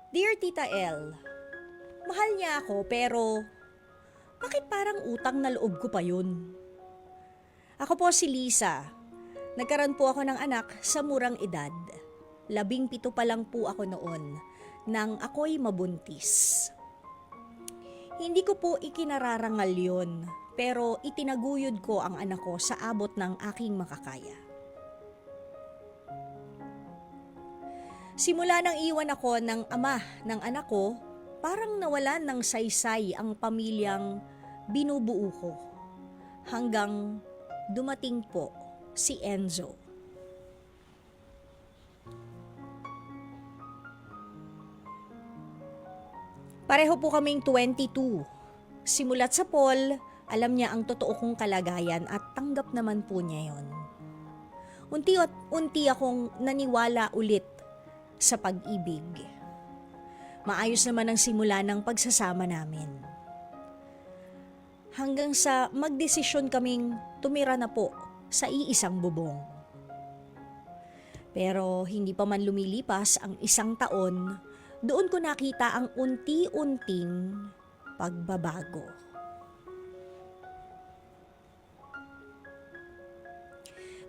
Dear Tita L, mahal niya ako pero bakit parang utang na loob ko pa yun? Ako po si Lisa. Nagkaroon po ako ng anak sa murang edad. 17 pa lang po ako noon nang ako'y mabuntis. Hindi ko po ikinararangal yun, pero itinaguyod ko ang anak ko sa abot ng aking makakaya. Simula nang iwan ako ng ama ng anak ko, parang nawalan ng saysay ang pamilyang binubuo ko. Hanggang dumating po si Enzo. Pareho po kaming 22. Simulat sa Paul, alam niya ang totoo kong kalagayan at tanggap naman po niya yon. Unti akong naniwala ulit sa pag-ibig. Maayos naman ang simula ng pagsasama namin. Hanggang sa magdesisyon kaming tumira na po sa iisang bubong. Pero hindi pa man lumilipas ang isang taon, doon ko nakita ang unti-unting pagbabago.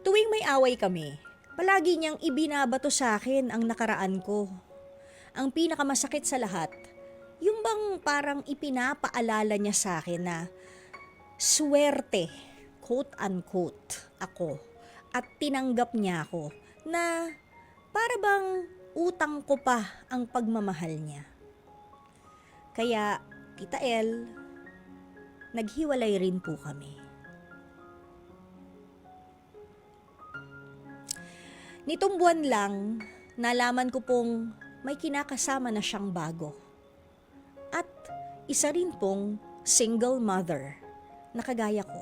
Tuwing may away kami, palagi niyang ibinabato sa akin ang nakaraan ko. Ang pinakamasakit sa lahat, yung bang parang ipinapaalala niya sa akin na swerte, quote-unquote, ako at tinanggap niya ako na para bang utang ko pa ang pagmamahal niya. Kaya, Tita El, naghiwalay rin po kami. Nitong buwan lang, nalaman ko pong may kinakasama na siyang bago. At isa rin pong single mother na kagaya ko.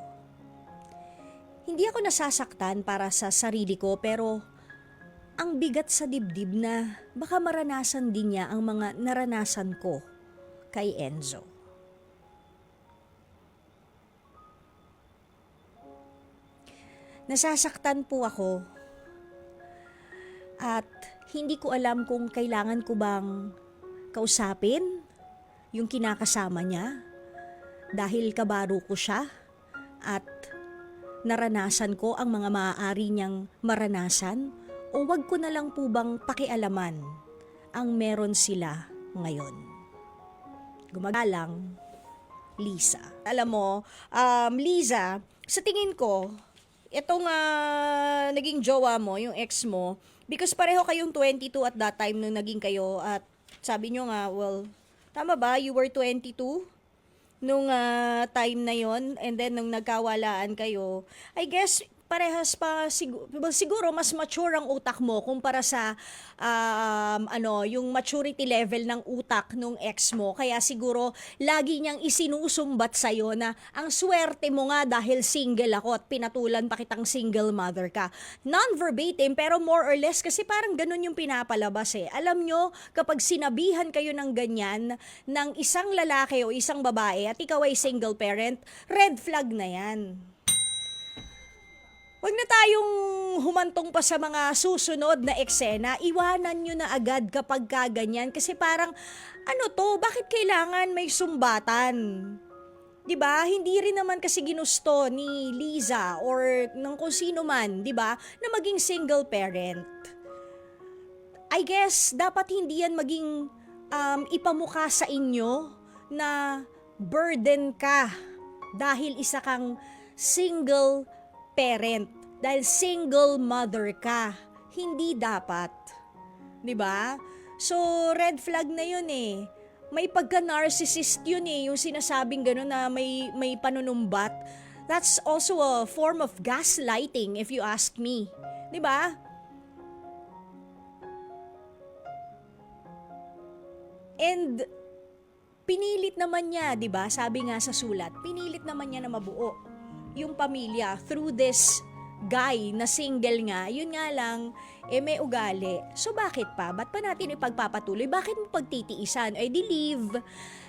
Hindi ako nasasaktan para sa sarili ko pero ang bigat sa dibdib na baka maranasan din niya ang mga naranasan ko kay Enzo. Nasasaktan po ako at hindi ko alam kung kailangan ko bang kausapin yung kinakasama niya dahil kabaro ko siya at naranasan ko ang mga maaari niyang maranasan o wag ko na lang po bang pakialaman ang meron sila ngayon. Gumagalang, Lisa. Alam mo, Lisa, sa tingin ko, itong naging jowa mo, yung ex mo, because pareho kayong 22 at that time nung naging kayo at sabi nyo nga, well, tama ba? You were 22 nung time na yon and then nung nagkawalaan kayo, I guess parehas pa siguro mas mature ang utak mo kumpara sa yung maturity level ng utak nung ex mo. Kaya siguro lagi niyang isinusumbat sa na ang swerte mo nga dahil single ako at pinatulan pa kitang single mother ka. Non-verbatim pero more or less kasi parang ganun yung pinapalabas eh. Alam nyo, kapag sinabihan kayo ng ganyan ng isang lalaki o isang babae at ikaw ay single parent, red flag na yan. Huwag na tayong humantong pa sa mga susunod na eksena. Iwanan nyo na agad kapag kaganyan. Kasi parang, bakit kailangan may sumbatan? 'Di ba? Hindi rin naman kasi ginusto ni Liza or ng kung sino man, 'di ba, na maging single parent. I guess, dapat hindi yan maging ipamukha sa inyo na burden ka dahil isa kang single parent, dahil single mother ka. Hindi dapat. 'Di ba? So, red flag na 'yun eh. May pagka-narcissist 'yun eh, yung sinasabing gano'n na may panunumbat. That's also a form of gaslighting if you ask me. 'Di ba? And pinilit naman niya, 'di ba? Sabi nga sa sulat, pinilit naman niya na mabuo yung pamilya through this guy na single nga. Yun nga lang, may ugali. So bakit pa? Ba't pa natin ipagpapatuloy? Bakit mo pagtitiisan? Di leave.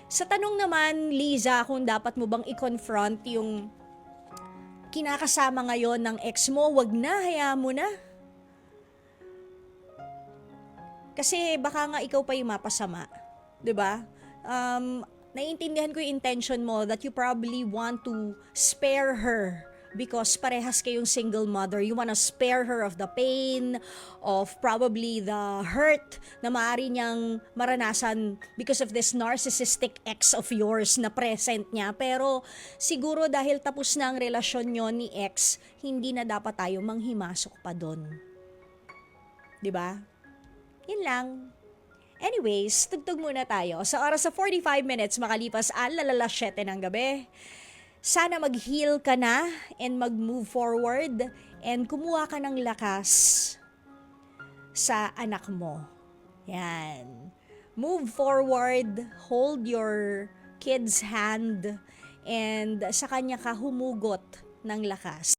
Sa tanong naman, Liza, kung dapat mo bang i-confront yung kinakasama ngayon ng ex mo, wag na, hayaan mo na. Kasi baka nga ikaw pa yung mapasama. 'Di ba? Naiintindihan ko yung intention mo that you probably want to spare her because parehas kayong single mother. You wanna spare her of the pain, of probably the hurt na maaari niyang maranasan because of this narcissistic ex of yours na present niya. Pero siguro dahil tapos na ang relasyon nyo ni ex, hindi na dapat tayo manghimasok pa doon. 'Di ba? Yun lang. Anyways, tugtog muna tayo. Sa oras sa 45 minutes makalipas ang lalala 7 ng gabi. Sana mag-heal ka na and mag-move forward and kumuha ka ng lakas sa anak mo. Yan. Move forward, hold your kid's hand, and sa kanya ka humugot ng lakas.